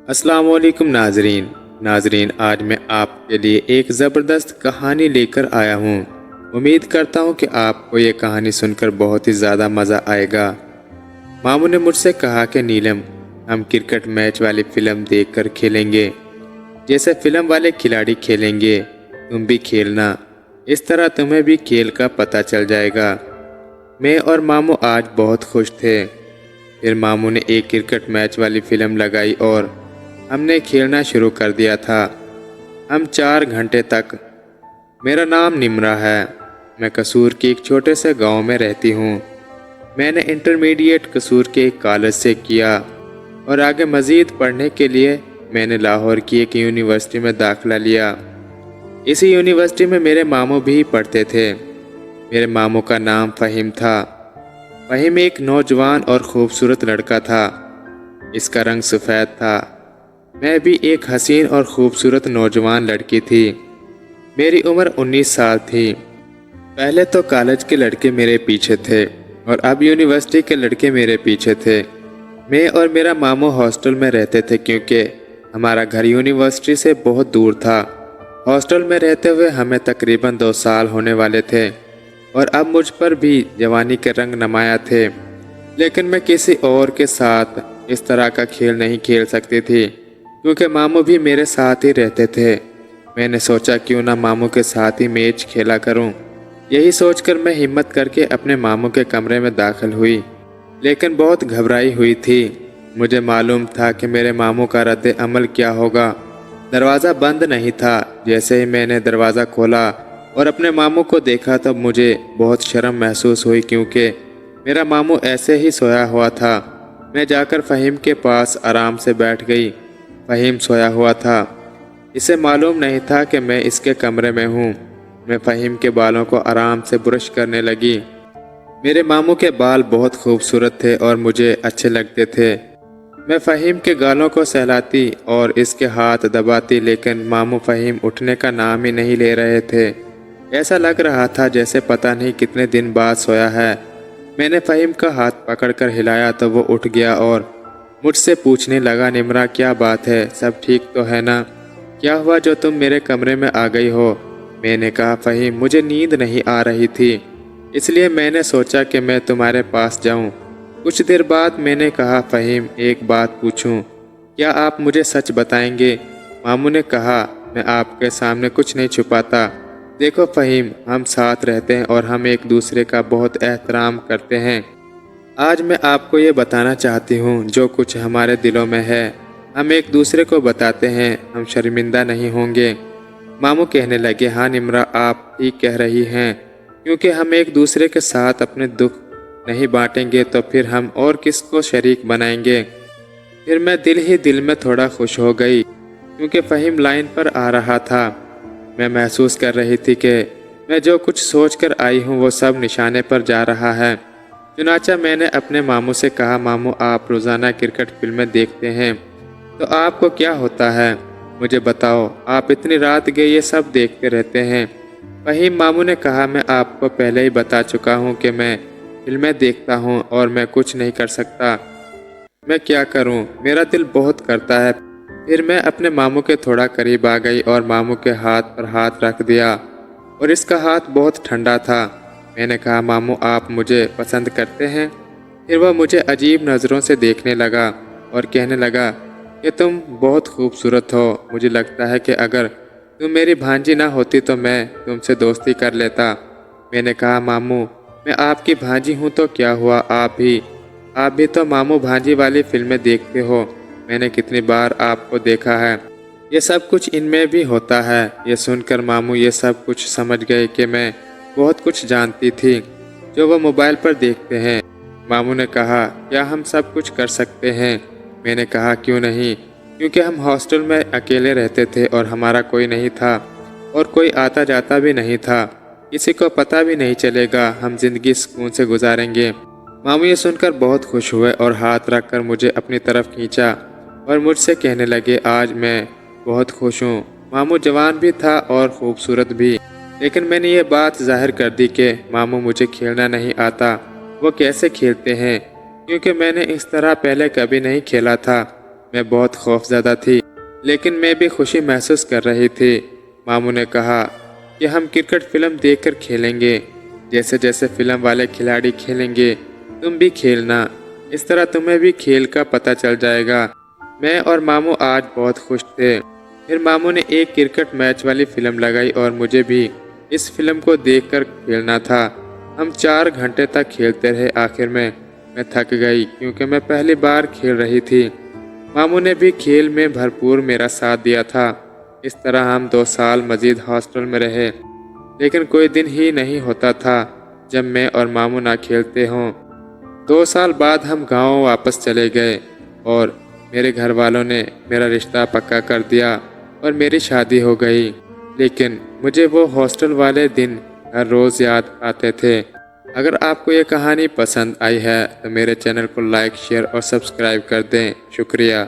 السلام علیکم ناظرین آج میں آپ کے لیے ایک زبردست کہانی لے کر آیا ہوں۔ امید کرتا ہوں کہ آپ کو یہ کہانی سن کر بہت ہی زیادہ مزہ آئے گا۔ ماموں نے مجھ سے کہا کہ نیلم، ہم کرکٹ میچ والی فلم دیکھ کر کھیلیں گے، جیسے فلم والے کھلاڑی کھیلیں گے تم بھی کھیلنا، اس طرح تمہیں بھی کھیل کا پتہ چل جائے گا۔ میں اور ماموں آج بہت خوش تھے۔ پھر ماموں نے ایک کرکٹ میچ والی فلم لگائی اور ہم نے کھیلنا شروع کر دیا تھا۔ ہم 4 گھنٹے تک۔ میرا نام نمرا ہے، میں قصور کے ایک چھوٹے سے گاؤں میں رہتی ہوں۔ میں نے انٹرمیڈیٹ قصور کے ایک کالج سے کیا اور آگے مزید پڑھنے کے لیے میں نے لاہور کی ایک یونیورسٹی میں داخلہ لیا۔ اسی یونیورسٹی میں میرے ماموں بھی پڑھتے تھے۔ میرے ماموں کا نام فہیم تھا۔ فہیم ایک نوجوان اور خوبصورت لڑکا تھا۔ اس کا رنگ سفید تھا۔ میں بھی ایک حسین اور خوبصورت نوجوان لڑکی تھی۔ میری عمر 19 سال تھی۔ پہلے تو کالج کے لڑکے میرے پیچھے تھے اور اب یونیورسٹی کے لڑکے میرے پیچھے تھے۔ میں اور میرا ماموں ہاسٹل میں رہتے تھے کیونکہ ہمارا گھر یونیورسٹی سے بہت دور تھا۔ ہاسٹل میں رہتے ہوئے ہمیں تقریباً 2 سال ہونے والے تھے اور اب مجھ پر بھی جوانی کے رنگ نمایاں تھے، لیکن میں کسی اور کے ساتھ اس طرح کا کھیل نہیں کھیل سکتی تھی کیونکہ ماموں بھی میرے ساتھ ہی رہتے تھے۔ میں نے سوچا کیوں نہ ماموں کے ساتھ ہی میچ کھیلا کروں۔ یہی سوچ کر میں ہمت کر کے اپنے ماموں کے کمرے میں داخل ہوئی، لیکن بہت گھبرائی ہوئی تھی۔ مجھے معلوم تھا کہ میرے ماموں کا رد عمل کیا ہوگا۔ دروازہ بند نہیں تھا۔ جیسے ہی میں نے دروازہ کھولا اور اپنے ماموں کو دیکھا تو مجھے بہت شرم محسوس ہوئی کیونکہ میرا ماموں ایسے ہی سویا ہوا تھا۔ میں جا کر فہیم کے پاس آرام سے بیٹھ گئی۔ فہیم سویا ہوا تھا۔ اسے معلوم نہیں تھا کہ میں اس کے کمرے میں ہوں۔ میں فہیم کے بالوں کو آرام سے برش کرنے لگی۔ میرے ماموں کے بال بہت خوبصورت تھے اور مجھے اچھے لگتے تھے۔ میں فہیم کے گالوں کو سہلاتی اور اس کے ہاتھ دباتی، لیکن ماموں فہیم اٹھنے کا نام ہی نہیں لے رہے تھے۔ ایسا لگ رہا تھا جیسے پتہ نہیں کتنے دن بعد سویا ہے۔ میں نے فہیم کا ہاتھ پکڑ کر ہلایا تو وہ اٹھ گیا اور مجھ سے پوچھنے لگا، نمرا کیا بات ہے، سب ٹھیک تو ہے نا؟ کیا ہوا جو تم میرے کمرے میں آ گئی ہو؟ میں نے کہا، فہیم مجھے نیند نہیں آ رہی تھی، اس لیے میں نے سوچا کہ میں تمہارے پاس جاؤں۔ کچھ دیر بعد میں نے کہا، فہیم ایک بات پوچھوں، کیا آپ مجھے سچ بتائیں گے؟ ماموں نے کہا، میں آپ کے سامنے کچھ نہیں چھپاتا۔ دیکھو فہیم، ہم ساتھ رہتے ہیں اور ہم ایک دوسرے کا بہت احترام کرتے ہیں۔ آج میں آپ کو یہ بتانا چاہتی ہوں جو کچھ ہمارے دلوں میں ہے، ہم ایک دوسرے کو بتاتے ہیں، ہم شرمندہ نہیں ہوں گے۔ ماموں کہنے لگے، ہاں نمرا، آپ ٹھیک کہہ رہی ہیں، کیونکہ ہم ایک دوسرے کے ساتھ اپنے دکھ نہیں بانٹیں گے تو پھر ہم اور کس کو شریک بنائیں گے۔ پھر میں دل ہی دل میں تھوڑا خوش ہو گئی کیونکہ فہیم لائن پر آ رہا تھا۔ میں محسوس کر رہی تھی کہ میں جو کچھ سوچ کر آئی ہوں وہ سب نشانے پر جا رہا ہے۔ چنانچہ میں نے اپنے ماموں سے کہا، ماموں آپ روزانہ کرکٹ فلمیں دیکھتے ہیں تو آپ کو کیا ہوتا ہے؟ مجھے بتاؤ، آپ اتنی رات گئے یہ سب دیکھتے رہتے ہیں۔ فہیم، ماموں نے کہا، میں آپ کو پہلے ہی بتا چکا ہوں کہ میں فلمیں دیکھتا ہوں اور میں کچھ نہیں کر سکتا۔ میں کیا کروں، میرا دل بہت کرتا ہے۔ پھر میں اپنے ماموں کے تھوڑا قریب آ گئی اور ماموں کے ہاتھ پر ہاتھ رکھ دیا اور اس کا ہاتھ بہت ٹھنڈا تھا۔ میں نے کہا، ماموں آپ مجھے پسند کرتے ہیں؟ پھر وہ مجھے عجیب نظروں سے دیکھنے لگا اور کہنے لگا کہ تم بہت خوبصورت ہو، مجھے لگتا ہے کہ اگر تم میری بھانجی نہ ہوتی تو میں تم سے دوستی کر لیتا۔ میں نے کہا، ماموں میں آپ کی بھانجی ہوں تو کیا ہوا، آپ بھی تو ماموں بھانجی والی فلمیں دیکھتے ہو، میں نے کتنی بار آپ کو دیکھا ہے، یہ سب کچھ ان میں بھی ہوتا ہے۔ یہ سن کر ماموں یہ سب کچھ سمجھ گئے کہ میں بہت کچھ جانتی تھی جو وہ موبائل پر دیکھتے ہیں۔ ماموں نے کہا، کیا ہم سب کچھ کر سکتے ہیں؟ میں نے کہا، کیوں نہیں، کیونکہ ہم ہاسٹل میں اکیلے رہتے تھے اور ہمارا کوئی نہیں تھا اور کوئی آتا جاتا بھی نہیں تھا، کسی کو پتہ بھی نہیں چلے گا، ہم زندگی سکون سے گزاریں گے۔ ماموں یہ سن کر بہت خوش ہوئے اور ہاتھ رکھ کر مجھے اپنی طرف کھینچا اور مجھ سے کہنے لگے، آج میں بہت خوش ہوں۔ ماموں جوان بھی تھا اور خوبصورت بھی، لیکن میں نے یہ بات ظاہر کر دی کہ ماموں مجھے کھیلنا نہیں آتا۔ وہ کیسے کھیلتے ہیں؟ کیونکہ میں نے اس طرح پہلے کبھی نہیں کھیلا تھا۔ میں بہت خوفزدہ تھی، لیکن میں بھی خوشی محسوس کر رہی تھی۔ ماموں نے کہا کہ ہم کرکٹ فلم دیکھ کر کھیلیں گے، جیسے جیسے فلم والے کھلاڑی کھیلیں گے تم بھی کھیلنا، اس طرح تمہیں بھی کھیل کا پتہ چل جائے گا۔ میں اور ماموں آج بہت خوش تھے۔ پھر ماموں نے ایک کرکٹ میچ والی فلم لگائی اور مجھے بھی اس فلم کو دیکھ کر کھیلنا تھا۔ ہم 4 گھنٹے تک کھیلتے رہے۔ آخر میں تھک گئی کیونکہ میں پہلی بار کھیل رہی تھی۔ ماموں نے بھی کھیل میں بھرپور میرا ساتھ دیا تھا۔ اس طرح ہم 2 سال مزید ہاسٹل میں رہے، لیکن کوئی دن ہی نہیں ہوتا تھا جب میں اور ماموں نہ کھیلتے ہوں۔ 2 سال بعد ہم گاؤں واپس چلے گئے اور میرے گھر والوں نے میرا رشتہ پکا کر دیا اور میری شادی ہو گئی، لیکن مجھے وہ ہاسٹل والے دن ہر روز یاد آتے تھے۔ اگر آپ کو یہ کہانی پسند آئی ہے تو میرے چینل کو لائک، شیئر اور سبسکرائب کر دیں۔ شکریہ۔